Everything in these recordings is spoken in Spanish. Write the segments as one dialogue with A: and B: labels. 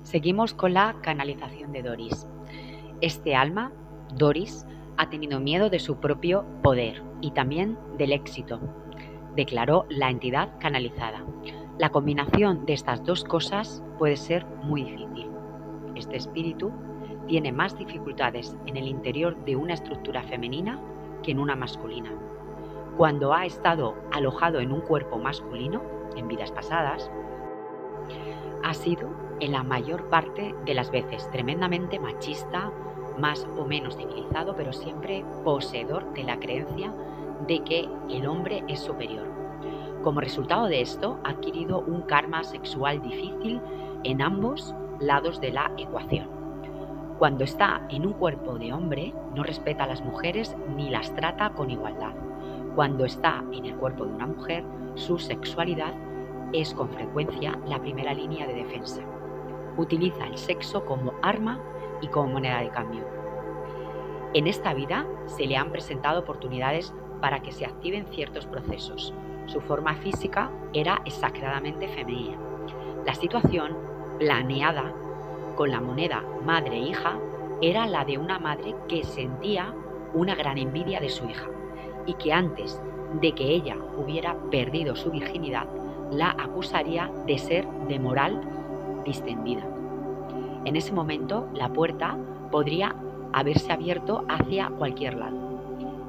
A: Seguimos con la canalización de Doris. Este alma, Doris, ha tenido miedo de su propio poder y también del éxito, declaró la entidad canalizada. La combinación de estas dos cosas puede ser muy difícil. Este espíritu tiene más dificultades en el interior de una estructura femenina que en una masculina. Cuando ha estado alojado en un cuerpo masculino, en vidas pasadas, ha sido en la mayor parte de las veces tremendamente machista, más o menos civilizado, pero siempre poseedor de la creencia de que el hombre es superior. Como resultado de esto, ha adquirido un karma sexual difícil en ambos lados de la ecuación. Cuando está en un cuerpo de hombre, no respeta a las mujeres ni las trata con igualdad. Cuando está en el cuerpo de una mujer, su sexualidad es con frecuencia la primera línea de defensa. Utiliza el sexo como arma y como moneda de cambio. En esta vida se le han presentado oportunidades para que se activen ciertos procesos. Su forma física era exageradamente femenina. La situación planeada con la moneda madre-hija era la de una madre que sentía una gran envidia de su hija y que antes de que ella hubiera perdido su virginidad, la acusaría de ser de moral distendida. En ese momento, la puerta podría haberse abierto hacia cualquier lado.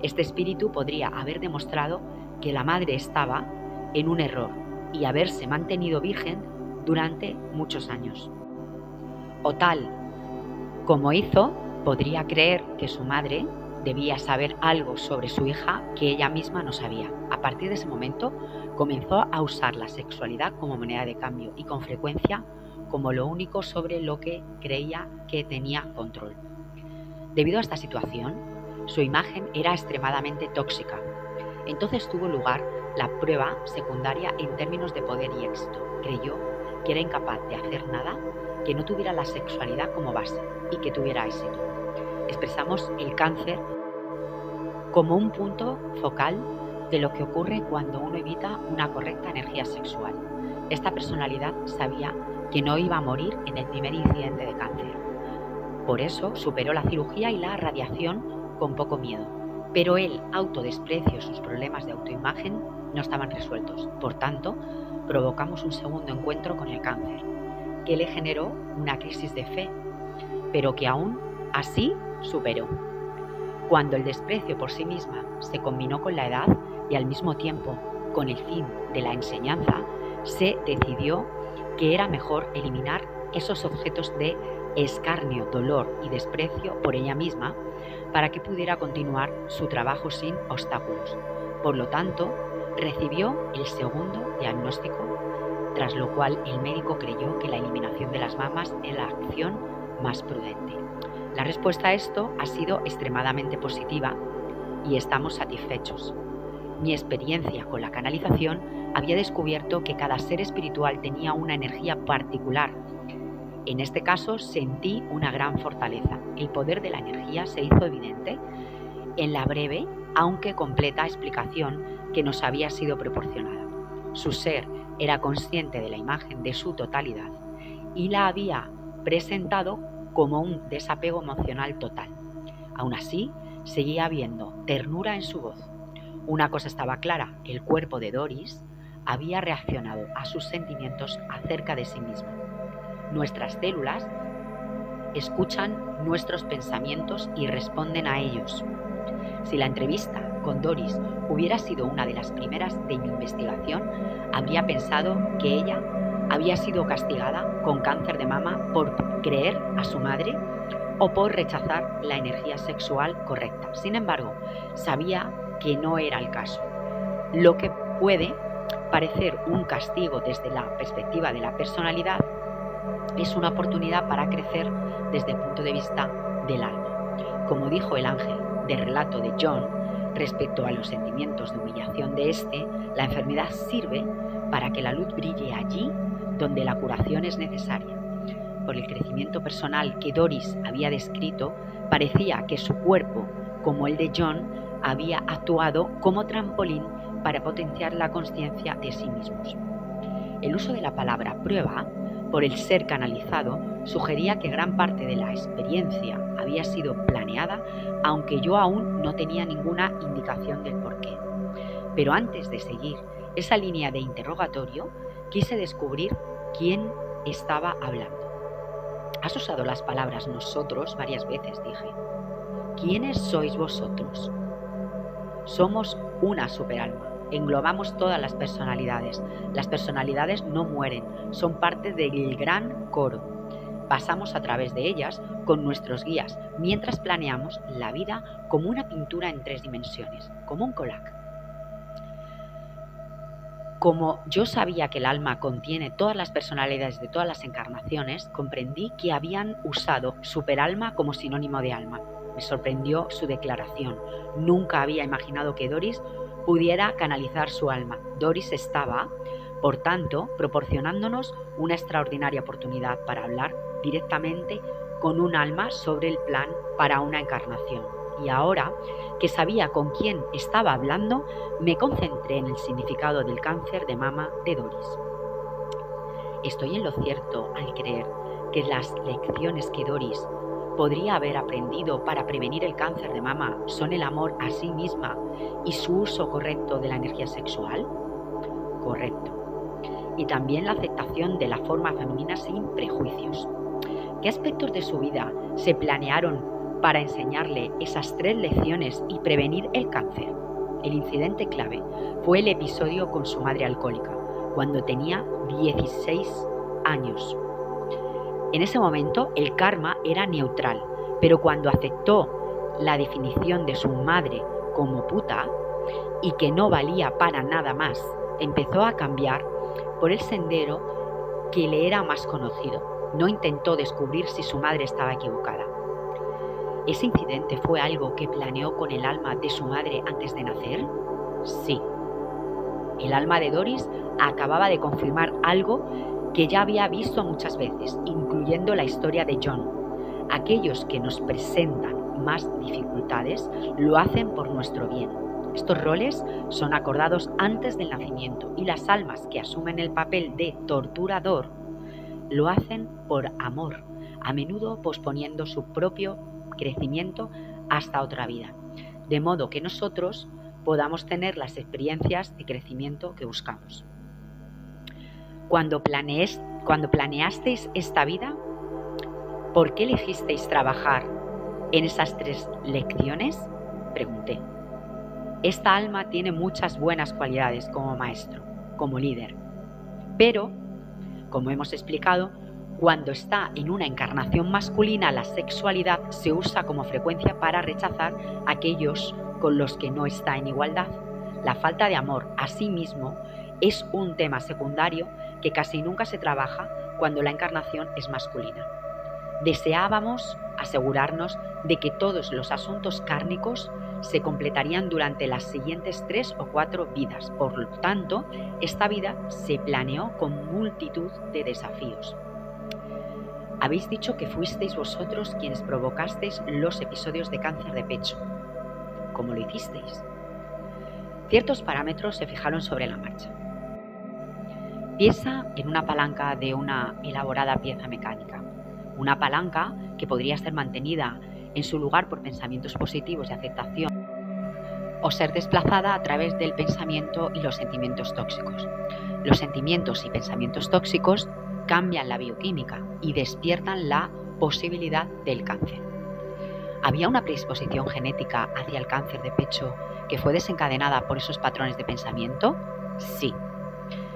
A: Este espíritu podría haber demostrado que la madre estaba en un error y haberse mantenido virgen durante muchos años. O tal como hizo, podría creer que su madre debía saber algo sobre su hija que ella misma no sabía. A partir de ese momento, comenzó a usar la sexualidad como moneda de cambio y con frecuencia como lo único sobre lo que creía que tenía control. Debido a esta situación, su imagen era extremadamente tóxica. Entonces tuvo lugar la prueba secundaria en términos de poder y éxito. Creyó que era incapaz de hacer nada que no tuviera la sexualidad como base y que tuviera éxito. Expresamos el cáncer como un punto focal de lo que ocurre cuando uno evita una correcta energía sexual. Esta personalidad sabía que no iba a morir en el primer incidente de cáncer. Por eso superó la cirugía y la radiación con poco miedo. Pero el autodesprecio y sus problemas de autoimagen no estaban resueltos. Por tanto, provocamos un segundo encuentro con el cáncer, que le generó una crisis de fe, pero que aún así superó. Cuando el desprecio por sí misma se combinó con la edad y al mismo tiempo con el fin de la enseñanza, se decidió que era mejor eliminar esos objetos de escarnio, dolor y desprecio por ella misma para que pudiera continuar su trabajo sin obstáculos. Por lo tanto, recibió el segundo diagnóstico, tras lo cual el médico creyó que la eliminación de las mamas era la acción más prudente. La respuesta a esto ha sido extremadamente positiva y estamos satisfechos. Mi experiencia con la canalización había descubierto que cada ser espiritual tenía una energía particular. En este caso sentí una gran fortaleza. El poder de la energía se hizo evidente en la breve, aunque completa explicación que nos había sido proporcionada. Su ser era consciente de la imagen de su totalidad y la había presentado como un desapego emocional total. Aún así, seguía habiendo ternura en su voz. Una cosa estaba clara, el cuerpo de Doris había reaccionado a sus sentimientos acerca de sí misma. Nuestras células escuchan nuestros pensamientos y responden a ellos. Si la entrevista con Doris hubiera sido una de las primeras de mi investigación, habría pensado que ella había sido castigada con cáncer de mama por creer a su madre o por rechazar la energía sexual correcta. Sin embargo, sabía que no era el caso. Lo que puede parecer un castigo desde la perspectiva de la personalidad es una oportunidad para crecer desde el punto de vista del alma. Como dijo el ángel del relato de John, respecto a los sentimientos de humillación de este, la enfermedad sirve para que la luz brille allí donde la curación es necesaria. Por el crecimiento personal que Doris había descrito, parecía que su cuerpo, como el de John, había actuado como trampolín para potenciar la conciencia de sí mismos. El uso de la palabra prueba por el ser canalizado sugería que gran parte de la experiencia había sido planeada, aunque yo aún no tenía ninguna indicación del porqué. Pero antes de seguir esa línea de interrogatorio, quise descubrir quién estaba hablando. Has usado las palabras nosotros varias veces, dije. ¿Quiénes sois vosotros? Somos una superalma. Englobamos todas las personalidades. Las personalidades no mueren, son parte del gran coro. Pasamos a través de ellas con nuestros guías, mientras planeamos la vida como una pintura en 3 dimensiones, como un collage. Como yo sabía que el alma contiene todas las personalidades de todas las encarnaciones, comprendí que habían usado superalma como sinónimo de alma. Me sorprendió su declaración. Nunca había imaginado que Doris pudiera canalizar su alma. Doris estaba, por tanto, proporcionándonos una extraordinaria oportunidad para hablar directamente con un alma sobre el plan para una encarnación. Y ahora que sabía con quién estaba hablando, me concentré en el significado del cáncer de mama de Doris. Estoy en lo cierto al creer que las lecciones que Doris podría haber aprendido para prevenir el cáncer de mama son el amor a sí misma y su uso correcto de la energía sexual. Correcto. Y también la aceptación de la forma femenina sin prejuicios. ¿Qué aspectos de su vida se planearon para enseñarle esas 3 lecciones y prevenir el cáncer? El incidente clave fue el episodio con su madre alcohólica, cuando tenía 16 años. En ese momento el karma era neutral, pero cuando aceptó la definición de su madre como puta y que no valía para nada más, empezó a cambiar por el sendero que le era más conocido. No intentó descubrir si su madre estaba equivocada. ¿Ese incidente fue algo que planeó con el alma de su madre antes de nacer? Sí. El alma de Doris acababa de confirmar algo que ya había visto muchas veces, incluyendo la historia de John. Aquellos que nos presentan más dificultades lo hacen por nuestro bien. Estos roles son acordados antes del nacimiento y las almas que asumen el papel de torturador lo hacen por amor, a menudo posponiendo su propio crecimiento hasta otra vida, de modo que nosotros podamos tener las experiencias de crecimiento que buscamos. Cuando planeasteis esta vida, ¿por qué elegisteis trabajar en esas 3 lecciones? Pregunté. Esta alma tiene muchas buenas cualidades como maestro, como líder, pero, como hemos explicado, cuando está en una encarnación masculina, la sexualidad se usa como frecuencia para rechazar a aquellos con los que no está en igualdad. La falta de amor a sí mismo es un tema secundario que casi nunca se trabaja cuando la encarnación es masculina. Deseábamos asegurarnos de que todos los asuntos kármicos se completarían durante las siguientes 3 o 4 vidas. Por lo tanto, esta vida se planeó con multitud de desafíos. Habéis dicho que fuisteis vosotros quienes provocasteis los episodios de cáncer de pecho. ¿Cómo lo hicisteis? Ciertos parámetros se fijaron sobre la marcha. Piensa en una palanca de una elaborada pieza mecánica. Una palanca que podría ser mantenida en su lugar por pensamientos positivos de aceptación o ser desplazada a través del pensamiento y los sentimientos tóxicos. Los sentimientos y pensamientos tóxicos cambian la bioquímica y despiertan la posibilidad del cáncer. ¿Había una predisposición genética hacia el cáncer de pecho que fue desencadenada por esos patrones de pensamiento? Sí.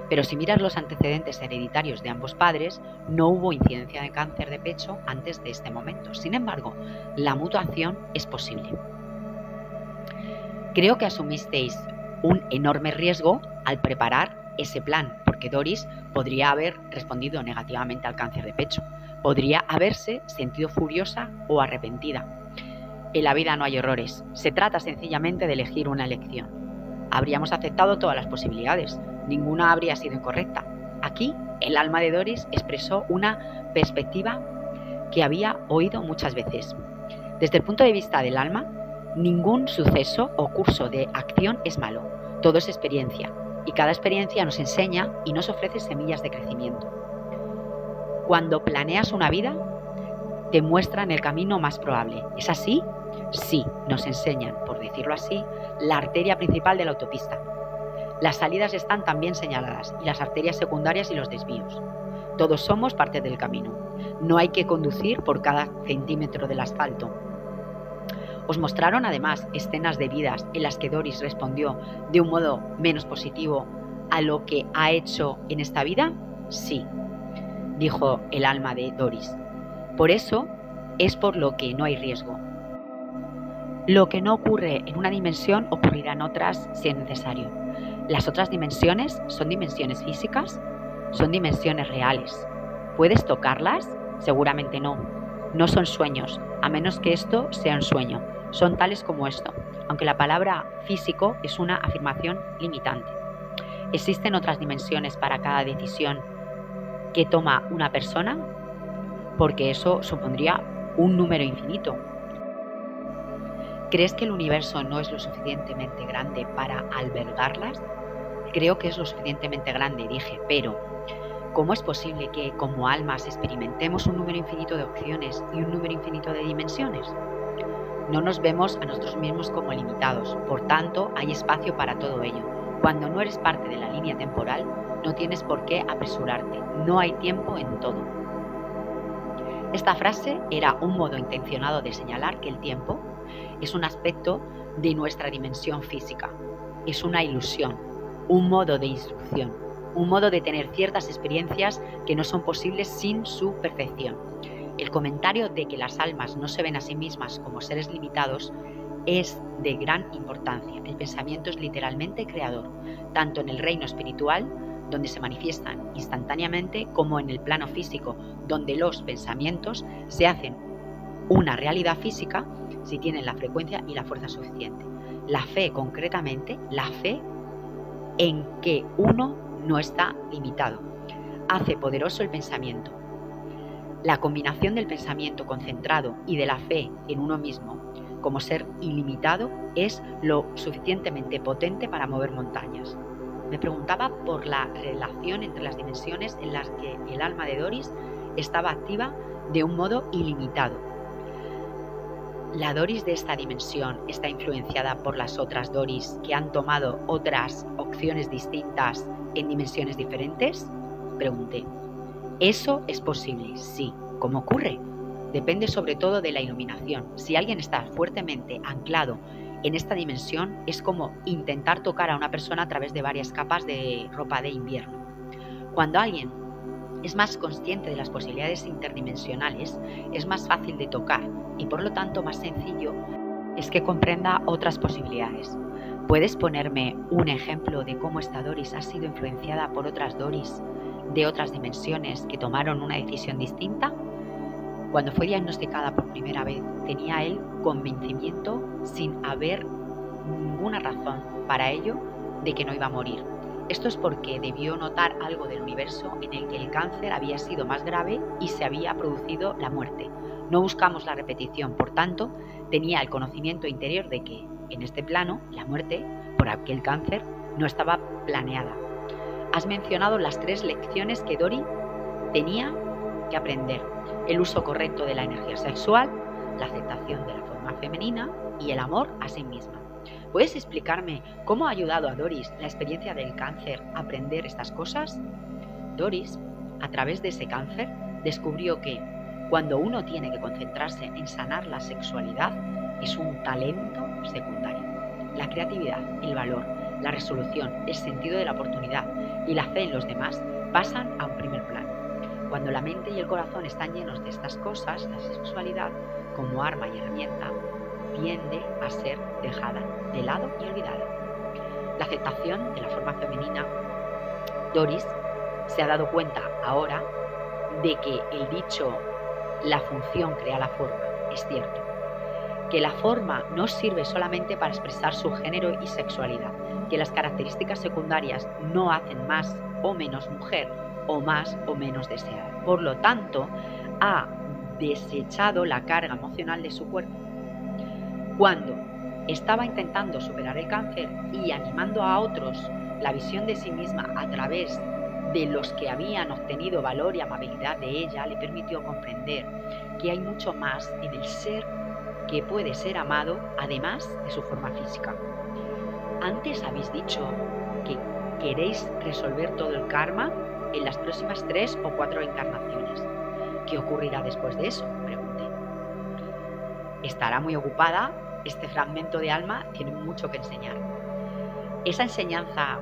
A: Pero si miras los antecedentes hereditarios de ambos padres, no hubo incidencia de cáncer de pecho antes de este momento. Sin embargo, la mutación es posible. Creo que asumisteis un enorme riesgo al preparar ese plan, porque Doris podría haber respondido negativamente al cáncer de pecho. Podría haberse sentido furiosa o arrepentida. En la vida no hay errores. Se trata sencillamente de elegir una elección. Habríamos aceptado todas las posibilidades. Ninguna habría sido incorrecta. Aquí, el alma de Doris expresó una perspectiva que había oído muchas veces. Desde el punto de vista del alma, ningún suceso o curso de acción es malo. Todo es experiencia. Y cada experiencia nos enseña y nos ofrece semillas de crecimiento. Cuando planeas una vida, te muestran el camino más probable. ¿Es así? Sí, nos enseñan, por decirlo así, la arteria principal de la autopista. Las salidas están también señaladas y las arterias secundarias y los desvíos. Todos somos parte del camino. No hay que conducir por cada centímetro del asfalto. Os mostraron además escenas de vidas en las que Doris respondió de un modo menos positivo a lo que ha hecho en esta vida. Sí, dijo el alma de Doris. Por eso es por lo que no hay riesgo. Lo que no ocurre en una dimensión ocurrirá en otras si es necesario. Las otras dimensiones son dimensiones físicas, son dimensiones reales. ¿Puedes tocarlas? Seguramente no. No son sueños, a menos que esto sea un sueño. Son tales como esto, aunque la palabra físico es una afirmación limitante. ¿Existen otras dimensiones para cada decisión que toma una persona? Porque eso supondría un número infinito. ¿Crees que el universo no es lo suficientemente grande para albergarlas? Creo que es lo suficientemente grande, dije, pero ¿cómo es posible que como almas experimentemos un número infinito de opciones y un número infinito de dimensiones? No nos vemos a nosotros mismos como limitados, por tanto hay espacio para todo ello. Cuando no eres parte de la línea temporal, no tienes por qué apresurarte, no hay tiempo en todo. Esta frase era un modo intencionado de señalar que el tiempo es un aspecto de nuestra dimensión física, es una ilusión, un modo de instrucción, un modo de tener ciertas experiencias que no son posibles sin su perfección. El comentario de que las almas no se ven a sí mismas como seres limitados es de gran importancia. El pensamiento es literalmente creador, tanto en el reino espiritual, donde se manifiestan instantáneamente, como en el plano físico, donde los pensamientos se hacen una realidad física si tienen la frecuencia y la fuerza suficiente. La fe, concretamente, la fe en que uno no está limitado, hace poderoso el pensamiento. La combinación del pensamiento concentrado y de la fe en uno mismo como ser ilimitado es lo suficientemente potente para mover montañas. Me preguntaba por la relación entre las dimensiones en las que el alma de Doris estaba activa de un modo ilimitado. ¿La Doris de esta dimensión está influenciada por las otras Doris que han tomado otras opciones distintas en dimensiones diferentes? Pregunté. ¿Eso es posible? Sí. ¿Cómo ocurre? Depende sobre todo de la iluminación. Si alguien está fuertemente anclado en esta dimensión, es como intentar tocar a una persona a través de varias capas de ropa de invierno. Cuando alguien es más consciente de las posibilidades interdimensionales, es más fácil de tocar y por lo tanto más sencillo es que comprenda otras posibilidades. ¿Puedes ponerme un ejemplo de cómo esta Doris ha sido influenciada por otras Doris de otras dimensiones que tomaron una decisión distinta? Cuando fue diagnosticada por primera vez, tenía el convencimiento, sin haber ninguna razón para ello, de que no iba a morir. Esto es porque debió notar algo del universo en el que el cáncer había sido más grave y se había producido la muerte. No buscamos la repetición, por tanto, tenía el conocimiento interior de que, en este plano, la muerte por aquel cáncer no estaba planeada. Has mencionado las 3 lecciones que Dory tenía que aprender: el uso correcto de la energía sexual, la aceptación de la forma femenina y el amor a sí misma. ¿Puedes explicarme cómo ha ayudado a Doris la experiencia del cáncer a aprender estas cosas? Doris, a través de ese cáncer, descubrió que cuando uno tiene que concentrarse en sanar la sexualidad, es un talento secundario. La creatividad, el valor, la resolución, el sentido de la oportunidad y la fe en los demás pasan a un primer plano. Cuando la mente y el corazón están llenos de estas cosas, la sexualidad, como arma y herramienta, tiende a ser dejada de lado y olvidada. La aceptación de la forma femenina. Doris se ha dado cuenta ahora de que el dicho "la función crea la forma" es cierto, que la forma no sirve solamente para expresar su género y sexualidad, que las características secundarias no hacen más o menos mujer o más o menos deseada. Por lo tanto, ha desechado la carga emocional de su cuerpo. Cuando estaba intentando superar el cáncer y animando a otros la visión de sí misma a través de los que habían obtenido valor y amabilidad de ella le permitió comprender que hay mucho más en el ser que puede ser amado, además de su forma física. Antes habéis dicho que queréis resolver todo el karma en las próximas 3 o 4 encarnaciones. ¿Qué ocurrirá después de eso?, pregunté. Estará muy ocupada. Este fragmento de alma tiene mucho que enseñar. ¿Esa enseñanza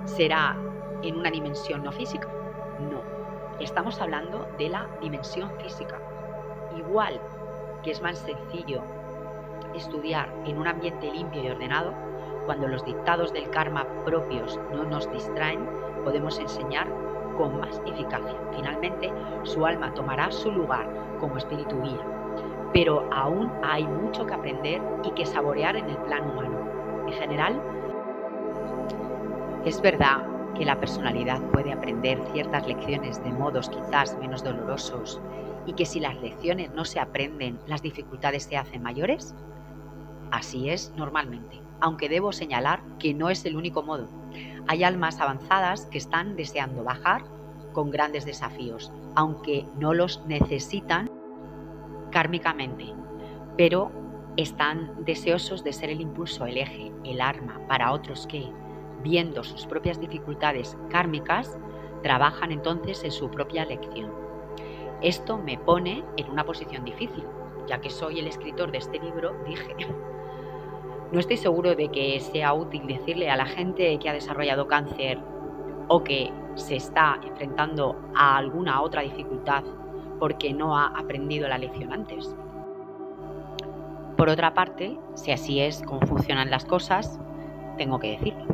A: será en una dimensión no física? No. Estamos hablando de la dimensión física. Igual que es más sencillo estudiar en un ambiente limpio y ordenado, cuando los dictados del karma propios no nos distraen, podemos enseñar con más eficacia. Finalmente, su alma tomará su lugar como espíritu guía, pero aún hay mucho que aprender y que saborear en el plano humano. En general, es verdad que la personalidad puede aprender ciertas lecciones de modos quizás menos dolorosos y que si las lecciones no se aprenden, las dificultades se hacen mayores. Así es normalmente, aunque debo señalar que no es el único modo. Hay almas avanzadas que están deseando bajar con grandes desafíos, aunque no los necesitan kármicamente, pero están deseosos de ser el impulso, el eje, el arma para otros que, viendo sus propias dificultades kármicas, trabajan entonces en su propia lección. Esto me pone en una posición difícil, ya que soy el escritor de este libro. Dije, no estoy seguro de que sea útil decirle a la gente que ha desarrollado cáncer o que se está enfrentando a alguna otra dificultad porque no ha aprendido la lección antes. Por otra parte, si así es como funcionan las cosas, tengo que decirlo.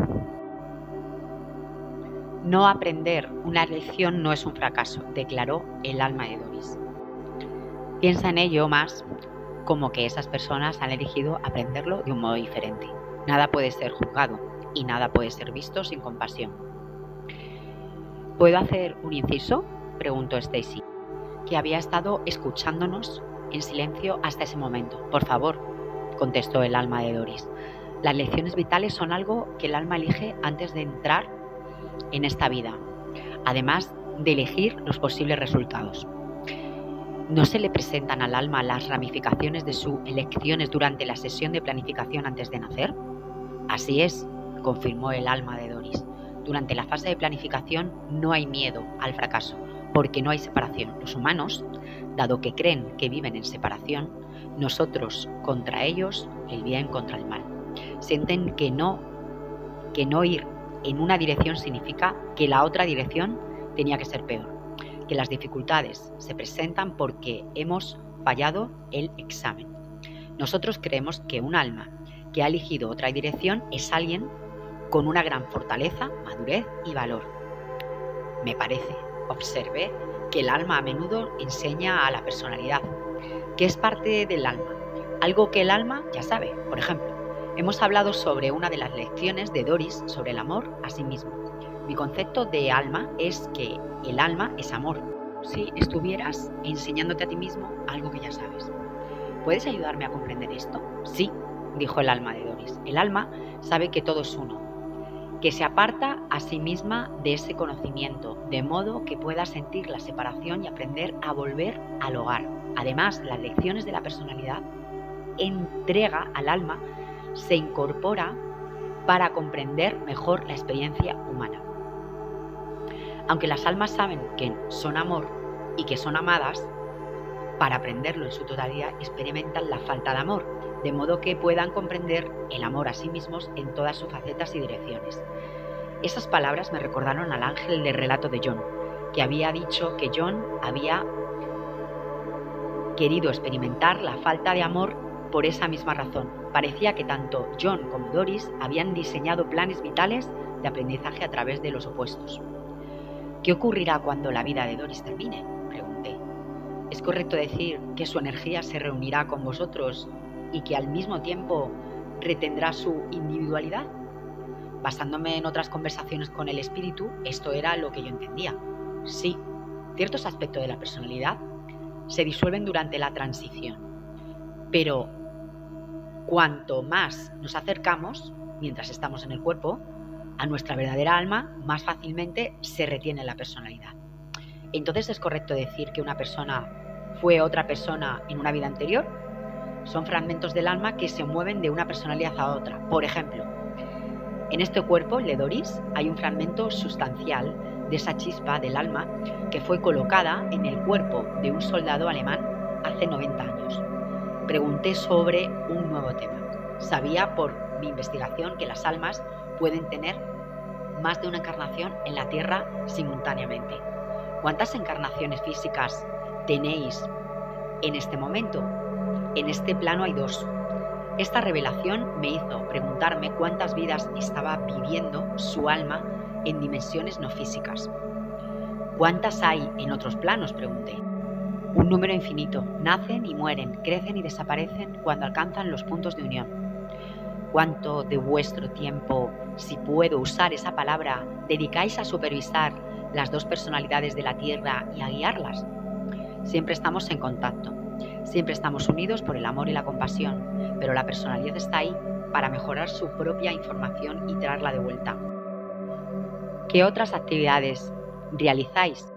A: No aprender una lección no es un fracaso, declaró el alma de Doris. Piensa en ello más como que esas personas han elegido aprenderlo de un modo diferente. Nada puede ser juzgado y nada puede ser visto sin compasión. ¿Puedo hacer un inciso?, preguntó Stacy, que había estado escuchándonos en silencio hasta ese momento. Por favor, contestó el alma de Doris. Las lecciones vitales son algo que el alma elige antes de entrar en esta vida, además de elegir los posibles resultados. ¿No se le presentan al alma las ramificaciones de sus elecciones durante la sesión de planificación antes de nacer? Así es, confirmó el alma de Doris. Durante la fase de planificación no hay miedo al fracaso, porque no hay separación. Los humanos, dado que creen que viven en separación, nosotros contra ellos, el bien contra el mal. Sienten que no ir en una dirección significa que la otra dirección tenía que ser peor, que las dificultades se presentan porque hemos fallado el examen. Nosotros creemos que un alma que ha elegido otra dirección es alguien con una gran fortaleza, madurez y valor. Me parece, observé, que el alma a menudo enseña a la personalidad, que es parte del alma, algo que el alma ya sabe. Por ejemplo, hemos hablado sobre una de las lecciones de Doris sobre el amor a sí mismo. Mi concepto de alma es que el alma es amor. Si estuvieras enseñándote a ti mismo algo que ya sabes. ¿Puedes ayudarme a comprender esto? Sí, dijo el alma de Doris. El alma sabe que todo es uno, que se aparta a sí misma de ese conocimiento, de modo que pueda sentir la separación y aprender a volver al hogar. Además, las lecciones de la personalidad entrega al alma se incorpora para comprender mejor la experiencia humana. Aunque las almas saben que son amor y que son amadas, para aprenderlo en su totalidad experimentan la falta de amor, de modo que puedan comprender el amor a sí mismos en todas sus facetas y direcciones. Esas palabras me recordaron al ángel del relato de John, que había dicho que John había querido experimentar la falta de amor por esa misma razón. Parecía que tanto John como Doris habían diseñado planes vitales de aprendizaje a través de los opuestos. ¿Qué ocurrirá cuando la vida de Doris termine?, pregunté. ¿Es correcto decir que su energía se reunirá con vosotros y que al mismo tiempo retendrá su individualidad? Basándome en otras conversaciones con el espíritu, esto era lo que yo entendía. Sí, ciertos aspectos de la personalidad se disuelven durante la transición, pero cuanto más nos acercamos, mientras estamos en el cuerpo, a nuestra verdadera alma, más fácilmente se retiene la personalidad. Entonces, ¿es correcto decir que una persona fue otra persona en una vida anterior? Son fragmentos del alma que se mueven de una personalidad a otra. Por ejemplo, en este cuerpo, el de Doris, hay un fragmento sustancial de esa chispa del alma que fue colocada en el cuerpo de un soldado alemán hace 90 años. Pregunté sobre un nuevo tema. Sabía por mi investigación que las almas pueden tener más de una encarnación en la Tierra simultáneamente. ¿Cuántas encarnaciones físicas tenéis en este momento? En este plano hay 2. Esta revelación me hizo preguntarme cuántas vidas estaba viviendo su alma en dimensiones no físicas. ¿Cuántas hay en otros planos?, pregunté. Un número infinito. Nacen y mueren, crecen y desaparecen cuando alcanzan los puntos de unión. ¿Cuánto de vuestro tiempo, si puedo usar esa palabra, dedicáis a supervisar las 2 personalidades de la Tierra y a guiarlas? Siempre estamos en contacto. Siempre estamos unidos por el amor y la compasión, pero la personalidad está ahí para mejorar su propia información y traerla de vuelta. ¿Qué otras actividades realizáis?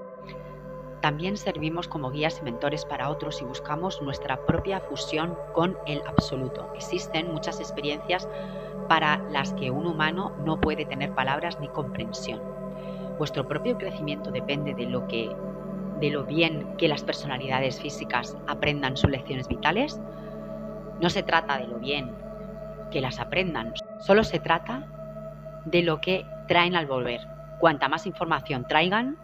A: También servimos como guías y mentores para otros y buscamos nuestra propia fusión con el absoluto. Existen muchas experiencias para las que un humano no puede tener palabras ni comprensión. Vuestro propio crecimiento depende de lo bien que las personalidades físicas aprendan sus lecciones vitales. No se trata de lo bien que las aprendan, solo se trata de lo que traen al volver. Cuanta más información traigan,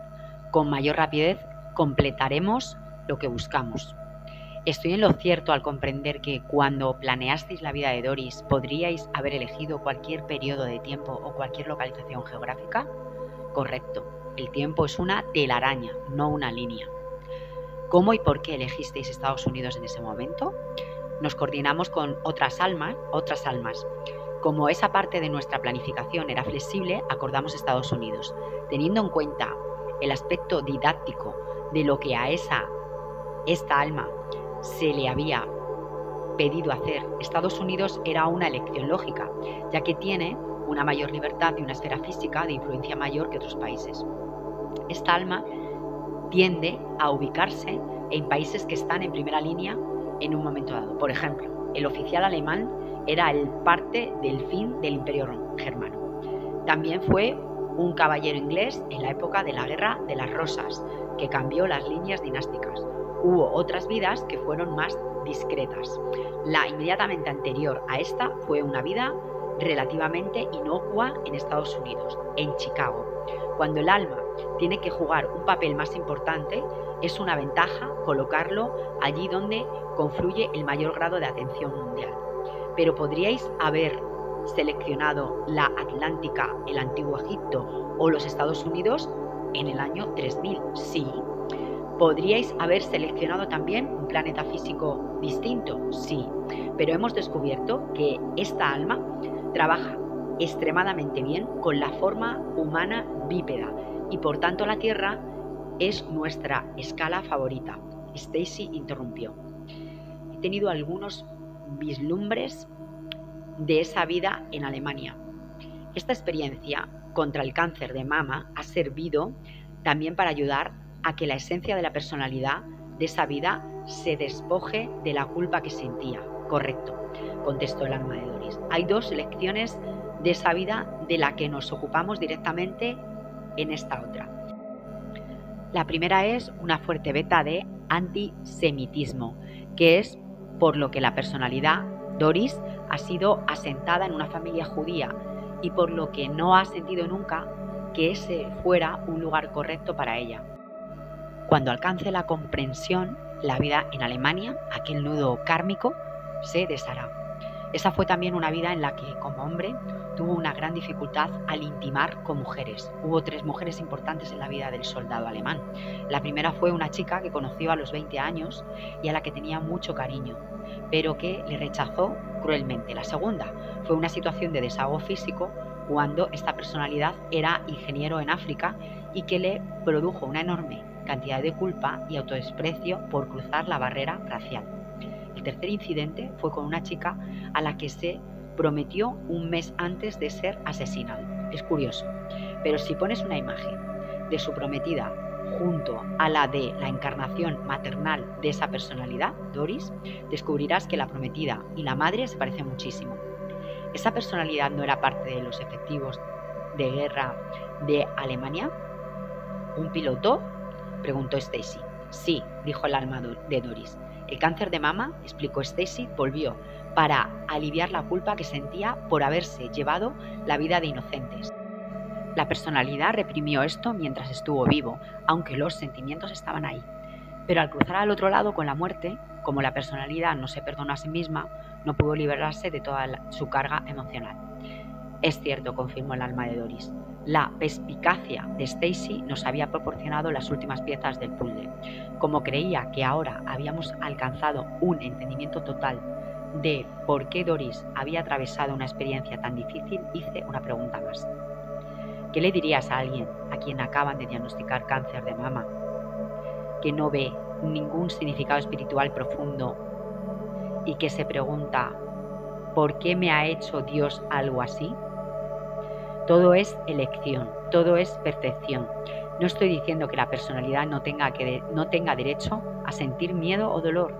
A: con mayor rapidez completaremos lo que buscamos. Estoy en lo cierto al comprender que cuando planeasteis la vida de Doris, ¿podríais haber elegido cualquier periodo de tiempo o cualquier localización geográfica? Correcto. El tiempo es una telaraña, no una línea. ¿Cómo y por qué elegisteis Estados Unidos en ese momento? Nos coordinamos con otras almas. Como esa parte de nuestra planificación era flexible, acordamos Estados Unidos. Teniendo en cuenta el aspecto didáctico de lo que a esta alma se le había pedido hacer, Estados Unidos era una elección lógica, ya que tiene una mayor libertad y una esfera física de influencia mayor que otros países. Esta alma tiende a ubicarse en países que están en primera línea en un momento dado. Por ejemplo, el oficial alemán era el parte del fin del Imperio Germano. También fue un caballero inglés en la época de la Guerra de las Rosas, que cambió las líneas dinásticas. Hubo otras vidas que fueron más discretas. La inmediatamente anterior a esta fue una vida relativamente inocua en Estados Unidos, en Chicago. Cuando el alma tiene que jugar un papel más importante, es una ventaja colocarlo allí donde confluye el mayor grado de atención mundial. Pero podríais haber seleccionado la Atlántica, el Antiguo Egipto o los Estados Unidos en el año 3000, sí. ¿Podríais haber seleccionado también un planeta físico distinto? Sí, pero hemos descubierto que esta alma trabaja extremadamente bien con la forma humana bípeda y por tanto la Tierra es nuestra escala favorita. Stacy interrumpió. He tenido algunos vislumbres de esa vida en Alemania. Esta experiencia contra el cáncer de mama ha servido también para ayudar a que la esencia de la personalidad de esa vida se despoje de la culpa que sentía. Correcto, contestó el alma de Doris. Hay 2 lecciones de esa vida de la que nos ocupamos directamente en esta otra. La primera es una fuerte beta de antisemitismo, que es por lo que la personalidad Doris ha sido asentada en una familia judía y por lo que no ha sentido nunca que ese fuera un lugar correcto para ella. Cuando alcance la comprensión, la vida en Alemania, aquel nudo kármico, se deshará. Esa fue también una vida en la que, como hombre, tuvo una gran dificultad al intimar con mujeres. Hubo 3 mujeres importantes en la vida del soldado alemán. La primera fue una chica que conoció a los 20 años y a la que tenía mucho cariño, pero que le rechazó cruelmente. La segunda fue una situación de desahogo físico cuando esta personalidad era ingeniero en África y que le produjo una enorme cantidad de culpa y autodesprecio por cruzar la barrera racial. El tercer incidente fue con una chica a la que se prometió un mes antes de ser asesinado. Es curioso. Pero si pones una imagen de su prometida junto a la de la encarnación maternal de esa personalidad, Doris, descubrirás que la prometida y la madre se parecen muchísimo. ¿Esa personalidad no era parte de los efectivos de guerra de Alemania? ¿Un piloto?, preguntó Stacy. Sí, dijo el alma de Doris. El cáncer de mama, explicó Stacy, volvió para aliviar la culpa que sentía por haberse llevado la vida de inocentes. La personalidad reprimió esto mientras estuvo vivo, aunque los sentimientos estaban ahí. Pero al cruzar al otro lado con la muerte, como la personalidad no se perdonó a sí misma, no pudo liberarse de toda su carga emocional. Es cierto, confirmó el alma de Doris. La perspicacia de Stacy nos había proporcionado las últimas piezas del puzzle. Como creía que ahora habíamos alcanzado un entendimiento total de por qué Doris había atravesado una experiencia tan difícil, hice una pregunta más. ¿Qué le dirías a alguien a quien acaban de diagnosticar cáncer de mama, que no ve ningún significado espiritual profundo y que se pregunta ¿por qué me ha hecho Dios algo así? Todo es elección, todo es percepción. No estoy diciendo que la personalidad no tenga derecho a sentir miedo o dolor,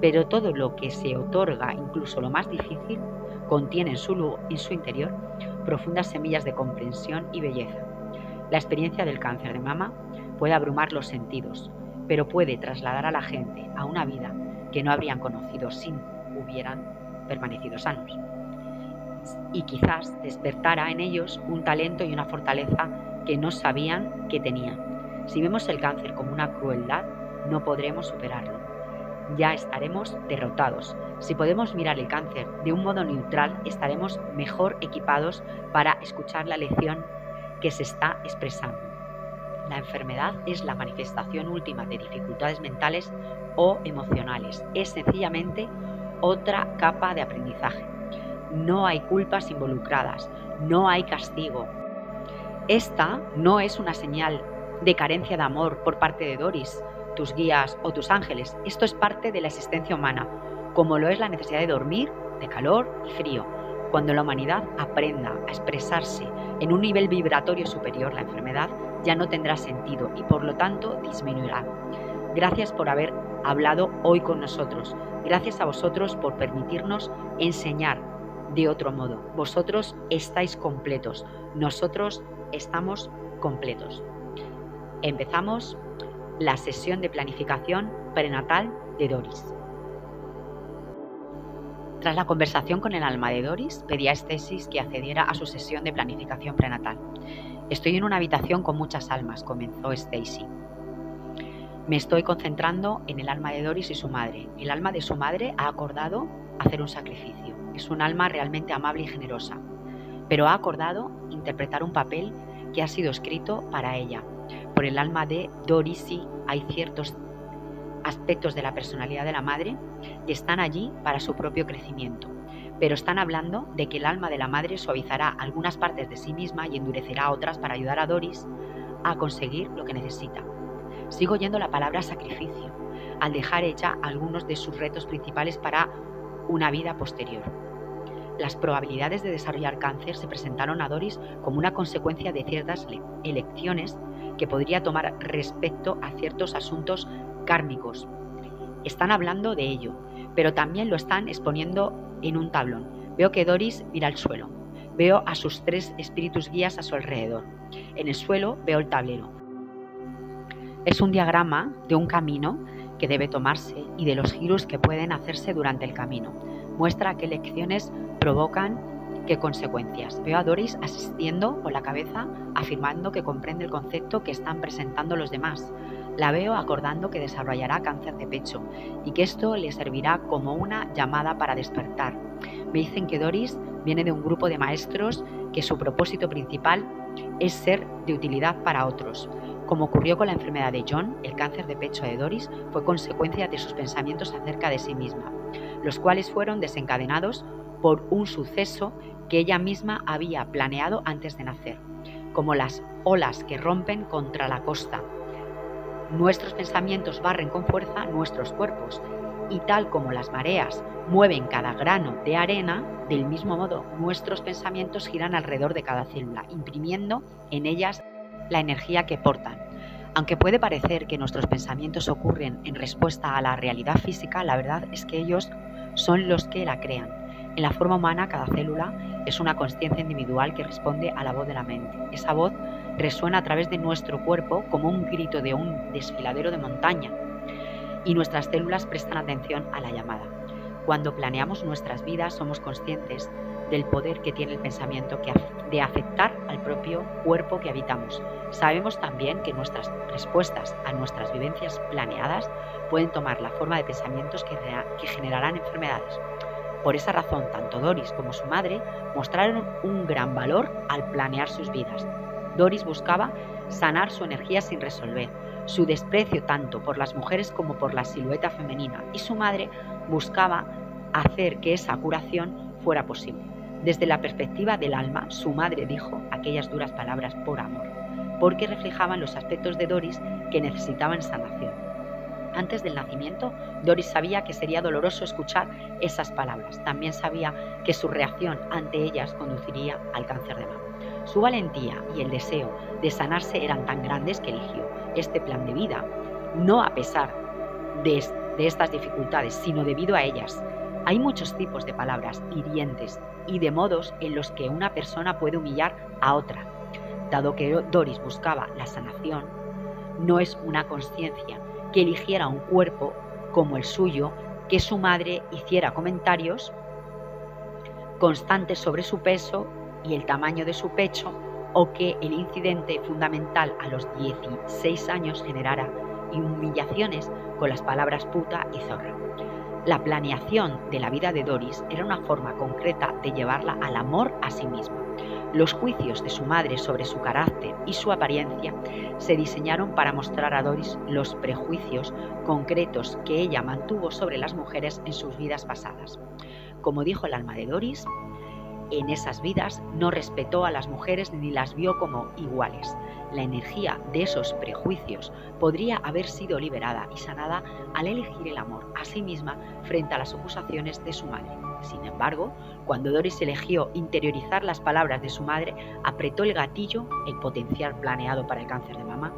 A: pero todo lo que se otorga, incluso lo más difícil, contiene en su interior profundas semillas de comprensión y belleza. La experiencia del cáncer de mama puede abrumar los sentidos, pero puede trasladar a la gente a una vida que no habrían conocido si hubieran permanecido sanos. Y quizás despertara en ellos un talento y una fortaleza que no sabían que tenían. Si vemos el cáncer como una crueldad, no podremos superarlo. Ya estaremos derrotados. Si podemos mirar el cáncer de un modo neutral, estaremos mejor equipados para escuchar la lección que se está expresando. La enfermedad es la manifestación última de dificultades mentales o emocionales. Es sencillamente otra capa de aprendizaje. No hay culpas involucradas, no hay castigo. Esta no es una señal de carencia de amor por parte de Doris, tus guías o tus ángeles. Esto es parte de la existencia humana, como lo es la necesidad de dormir, de calor y frío. Cuando la humanidad aprenda a expresarse en un nivel vibratorio superior, la enfermedad ya no tendrá sentido y por lo tanto disminuirá. Gracias por haber hablado hoy con nosotros. Gracias a vosotros por permitirnos enseñar de otro modo. Vosotros estáis completos. Nosotros estamos completos. Empezamos la sesión de planificación prenatal de Doris. Tras la conversación con el alma de Doris, pedí a Stacy que accediera a su sesión de planificación prenatal. Estoy en una habitación con muchas almas, comenzó Stacy. Me estoy concentrando en el alma de Doris y su madre. El alma de su madre ha acordado hacer un sacrificio. Es un alma realmente amable y generosa, pero ha acordado interpretar un papel que ha sido escrito para ella. Por el alma de Doris sí hay ciertos aspectos de la personalidad de la madre y están allí para su propio crecimiento, pero están hablando de que el alma de la madre suavizará algunas partes de sí misma y endurecerá otras para ayudar a Doris a conseguir lo que necesita. Sigo oyendo la palabra sacrificio, al dejar hecha algunos de sus retos principales para una vida posterior. Las probabilidades de desarrollar cáncer se presentaron a Doris como una consecuencia de ciertas elecciones que podría tomar respecto a ciertos asuntos kármicos. Están hablando de ello, pero también lo están exponiendo en un tablón. Veo que Doris mira al suelo. Veo a sus 3 espíritus guías a su alrededor. En el suelo veo el tablero. Es un diagrama de un camino que debe tomarse y de los giros que pueden hacerse durante el camino. Muestra qué lecciones provocan qué consecuencias. Veo a Doris asistiendo con la cabeza, afirmando que comprende el concepto que están presentando los demás. La veo acordando que desarrollará cáncer de pecho y que esto le servirá como una llamada para despertar. Me dicen que Doris viene de un grupo de maestros que su propósito principal es ser de utilidad para otros. Como ocurrió con la enfermedad de John, el cáncer de pecho de Doris fue consecuencia de sus pensamientos acerca de sí misma, los cuales fueron desencadenados por un suceso que ella misma había planeado antes de nacer, como las olas que rompen contra la costa. Nuestros pensamientos barren con fuerza nuestros cuerpos y tal como las mareas mueven cada grano de arena, del mismo modo nuestros pensamientos giran alrededor de cada célula, imprimiendo en ellas la energía que portan. Aunque puede parecer que nuestros pensamientos ocurren en respuesta a la realidad física, la verdad es que ellos son los que la crean. En la forma humana, cada célula es una consciencia individual que responde a la voz de la mente. Esa voz resuena a través de nuestro cuerpo como un grito de un desfiladero de montaña, y nuestras células prestan atención a la llamada. Cuando planeamos nuestras vidas, somos conscientes del poder que tiene el pensamiento de afectar al propio cuerpo que habitamos. Sabemos también que nuestras respuestas a nuestras vivencias planeadas pueden tomar la forma de pensamientos que generarán enfermedades. Por esa razón, tanto Doris como su madre mostraron un gran valor al planear sus vidas. Doris buscaba sanar su energía sin resolver, su desprecio tanto por las mujeres como por la silueta femenina, y su madre buscaba hacer que esa curación fuera posible. Desde la perspectiva del alma, su madre dijo aquellas duras palabras por amor, porque reflejaban los aspectos de Doris que necesitaban sanación. Antes del nacimiento, Doris sabía que sería doloroso escuchar esas palabras. También sabía que su reacción ante ellas conduciría al cáncer de mama. Su valentía y el deseo de sanarse eran tan grandes que eligió este plan de vida, no a pesar de estas dificultades, sino debido a ellas. Hay muchos tipos de palabras hirientes y de modos en los que una persona puede humillar a otra. Dado que Doris buscaba la sanación, no es una conciencia que eligiera un cuerpo como el suyo, que su madre hiciera comentarios constantes sobre su peso y el tamaño de su pecho, o que el incidente fundamental a los 16 años generara humillaciones con las palabras puta y zorra. La planeación de la vida de Doris era una forma concreta de llevarla al amor a sí misma. Los juicios de su madre sobre su carácter y su apariencia se diseñaron para mostrar a Doris los prejuicios concretos que ella mantuvo sobre las mujeres en sus vidas pasadas. Como dijo el alma de Doris, en esas vidas no respetó a las mujeres ni las vio como iguales. La energía de esos prejuicios podría haber sido liberada y sanada al elegir el amor a sí misma frente a las acusaciones de su madre. Sin embargo, cuando Doris eligió interiorizar las palabras de su madre, apretó el gatillo, el potencial planeado para el cáncer de mama.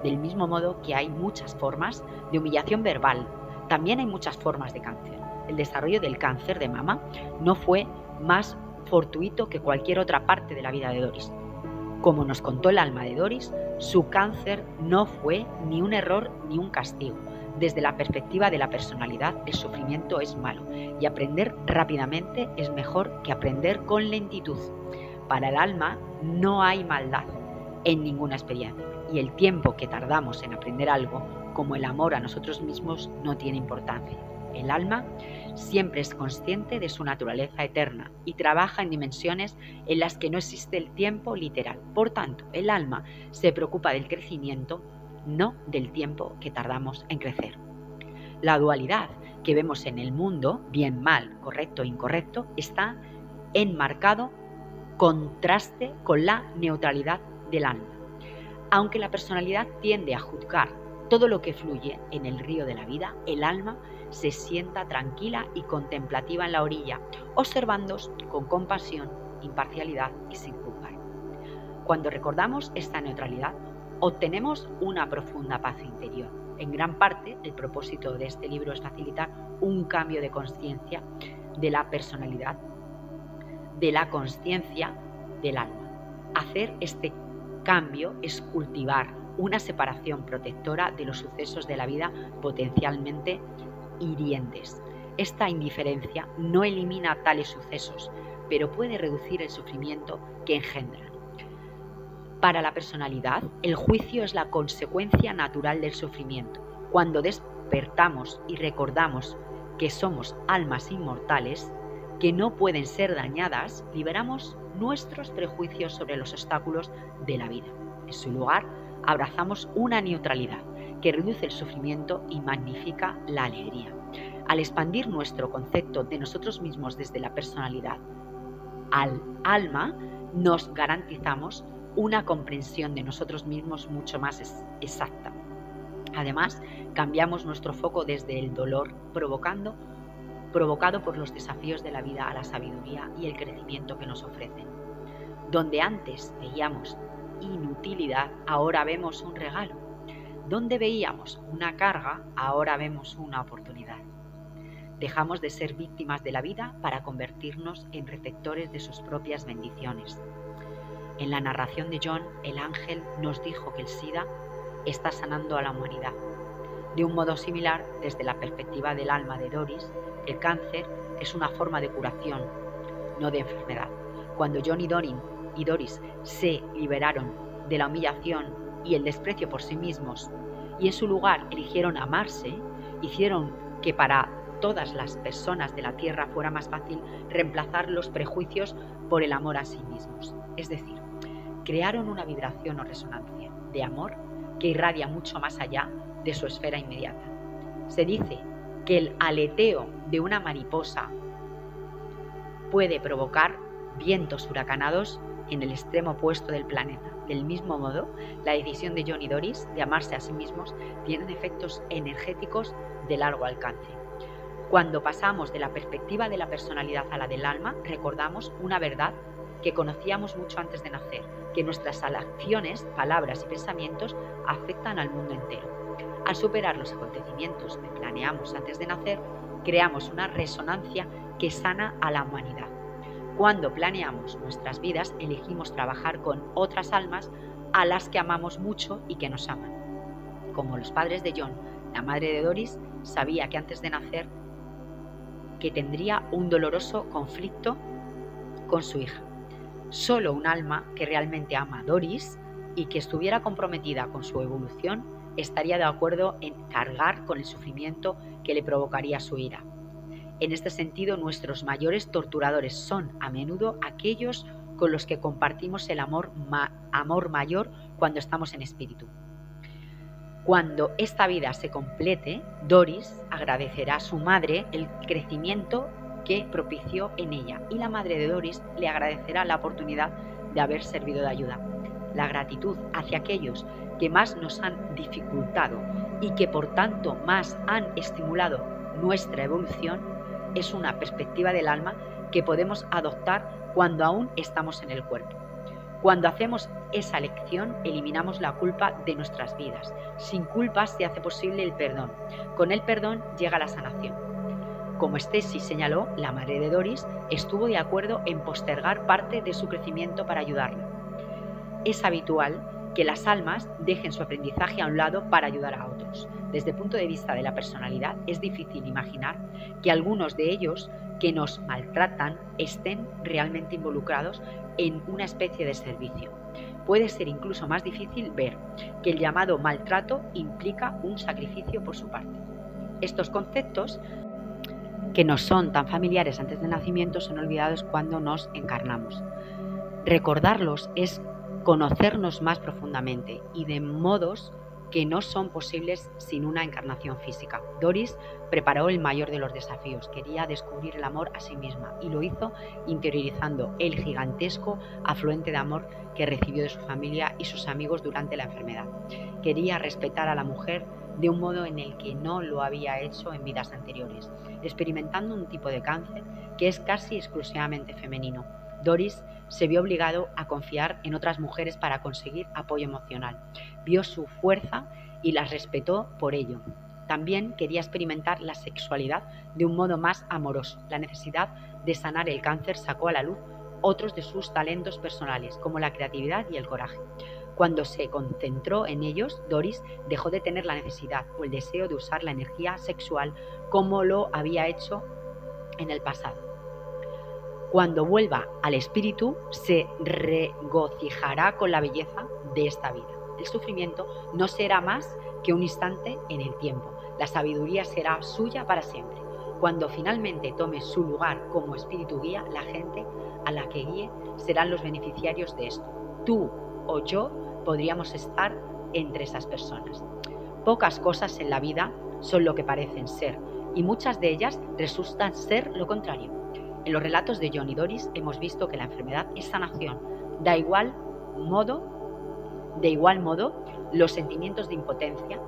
A: Del mismo modo que hay muchas formas de humillación verbal, también hay muchas formas de cáncer. El desarrollo del cáncer de mama no fue más fortuito que cualquier otra parte de la vida de Doris. Como nos contó el alma de Doris, su cáncer no fue ni un error ni un castigo. Desde la perspectiva de la personalidad, el sufrimiento es malo y aprender rápidamente es mejor que aprender con lentitud. Para el alma no hay maldad en ninguna experiencia, y el tiempo que tardamos en aprender algo, como el amor a nosotros mismos, no tiene importancia. El alma siempre es consciente de su naturaleza eterna y trabaja en dimensiones en las que no existe el tiempo literal. Por tanto, el alma se preocupa del crecimiento, no del tiempo que tardamos en crecer. La dualidad que vemos en el mundo, bien, mal, correcto, incorrecto, está en marcado contraste con la neutralidad del alma. Aunque la personalidad tiende a juzgar todo lo que fluye en el río de la vida, el alma se sienta tranquila y contemplativa en la orilla, observando con compasión, imparcialidad y sin juzgar. Cuando recordamos esta neutralidad, obtenemos una profunda paz interior. En gran parte, el propósito de este libro es facilitar un cambio de conciencia de la personalidad, de la conciencia del alma. Hacer este cambio es cultivar una separación protectora de los sucesos de la vida potencialmente hirientes. Esta indiferencia no elimina tales sucesos, pero puede reducir el sufrimiento que engendran. Para la personalidad, el juicio es la consecuencia natural del sufrimiento. Cuando despertamos y recordamos que somos almas inmortales, que no pueden ser dañadas, liberamos nuestros prejuicios sobre los obstáculos de la vida. En su lugar, abrazamos una neutralidad que reduce el sufrimiento y magnifica la alegría. Al expandir nuestro concepto de nosotros mismos desde la personalidad al alma, nos garantizamos una comprensión de nosotros mismos mucho más exacta. Además, cambiamos nuestro foco desde el dolor provocado por los desafíos de la vida a la sabiduría y el crecimiento que nos ofrecen. Donde antes veíamos inutilidad, ahora vemos un regalo. Donde veíamos una carga, ahora vemos una oportunidad. Dejamos de ser víctimas de la vida para convertirnos en receptores de sus propias bendiciones. En la narración de John, el ángel nos dijo que el SIDA está sanando a la humanidad. De un modo similar, desde la perspectiva del alma de Doris, el cáncer es una forma de curación, no de enfermedad. Cuando John y Doris se liberaron de la humillación y el desprecio por sí mismos y en su lugar eligieron amarse, hicieron que para todas las personas de la Tierra fuera más fácil reemplazar los prejuicios por el amor a sí mismos. Es decir, crearon una vibración o resonancia de amor que irradia mucho más allá de su esfera inmediata. Se dice que el aleteo de una mariposa puede provocar vientos huracanados en el extremo opuesto del planeta. Del mismo modo, la decisión de John y Doris de amarse a sí mismos tienen efectos energéticos de largo alcance. Cuando pasamos de la perspectiva de la personalidad a la del alma, recordamos una verdad que conocíamos mucho antes de nacer, que nuestras acciones, palabras y pensamientos afectan al mundo entero. Al superar los acontecimientos que planeamos antes de nacer, creamos una resonancia que sana a la humanidad. Cuando planeamos nuestras vidas, elegimos trabajar con otras almas a las que amamos mucho y que nos aman. Como los padres de John, la madre de Doris sabía que antes de nacer que tendría un doloroso conflicto con su hija. Solo un alma que realmente ama a Doris y que estuviera comprometida con su evolución estaría de acuerdo en cargar con el sufrimiento que le provocaría su ira. En este sentido, nuestros mayores torturadores son a menudo aquellos con los que compartimos el amor mayor cuando estamos en espíritu. Cuando esta vida se complete, Doris agradecerá a su madre el crecimiento que propició en ella y la madre de Doris le agradecerá la oportunidad de haber servido de ayuda. La gratitud hacia aquellos que más nos han dificultado y que por tanto más han estimulado nuestra evolución es una perspectiva del alma que podemos adoptar cuando aún estamos en el cuerpo. Cuando hacemos esa elección, eliminamos la culpa de nuestras vidas. Sin culpa se hace posible el perdón. Con el perdón llega la sanación. Como Stacy señaló, la madre de Doris estuvo de acuerdo en postergar parte de su crecimiento para ayudarla. Es habitual que las almas dejen su aprendizaje a un lado para ayudar a otros. Desde el punto de vista de la personalidad, es difícil imaginar que algunos de ellos que nos maltratan estén realmente involucrados en una especie de servicio. Puede ser incluso más difícil ver que el llamado maltrato implica un sacrificio por su parte. Estos conceptos, que nos son tan familiares antes del nacimiento, son olvidados cuando nos encarnamos. Recordarlos es conocernos más profundamente y de modos que no son posibles sin una encarnación física. Doris preparó el mayor de los desafíos, quería descubrir el amor a sí misma y lo hizo interiorizando el gigantesco afluente de amor que recibió de su familia y sus amigos durante la enfermedad. Quería respetar a la mujer de un modo en el que no lo había hecho en vidas anteriores, experimentando un tipo de cáncer que es casi exclusivamente femenino. Doris se vio obligado a confiar en otras mujeres para conseguir apoyo emocional. Vio su fuerza y las respetó por ello. También quería experimentar la sexualidad de un modo más amoroso. La necesidad de sanar el cáncer sacó a la luz otros de sus talentos personales, como la creatividad y el coraje. Cuando se concentró en ellos, Doris dejó de tener la necesidad o el deseo de usar la energía sexual como lo había hecho en el pasado. Cuando vuelva al espíritu, se regocijará con la belleza de esta vida. El sufrimiento no será más que un instante en el tiempo. La sabiduría será suya para siempre. Cuando finalmente tome su lugar como espíritu guía, la gente a la que guíe serán los beneficiarios de esto. Tú o yo podríamos estar entre esas personas. Pocas cosas en la vida son lo que parecen ser, y muchas de ellas resultan ser lo contrario. En los relatos de John y Doris hemos visto que la enfermedad es sanación. De igual modo, los sentimientos de impotencia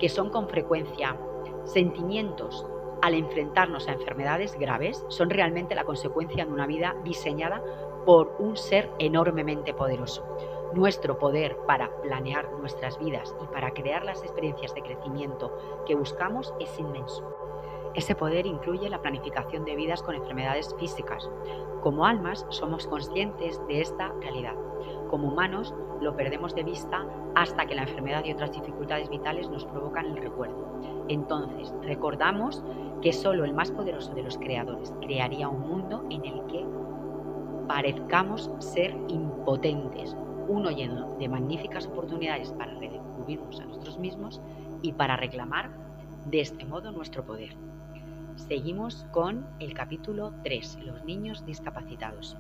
A: que son con frecuencia sentimientos al enfrentarnos a enfermedades graves, son realmente la consecuencia de una vida diseñada por un ser enormemente poderoso. Nuestro poder para planear nuestras vidas y para crear las experiencias de crecimiento que buscamos es inmenso. Ese poder incluye la planificación de vidas con enfermedades físicas. Como almas somos conscientes de esta realidad. Como humanos lo perdemos de vista hasta que la enfermedad y otras dificultades vitales nos provocan el recuerdo. Entonces recordamos que solo el más poderoso de los creadores crearía un mundo en el que parezcamos ser impotentes, uno lleno de magníficas oportunidades para redescubrirnos a nosotros mismos y para reclamar de este modo nuestro poder. Seguimos con el capítulo 3, los niños discapacitados.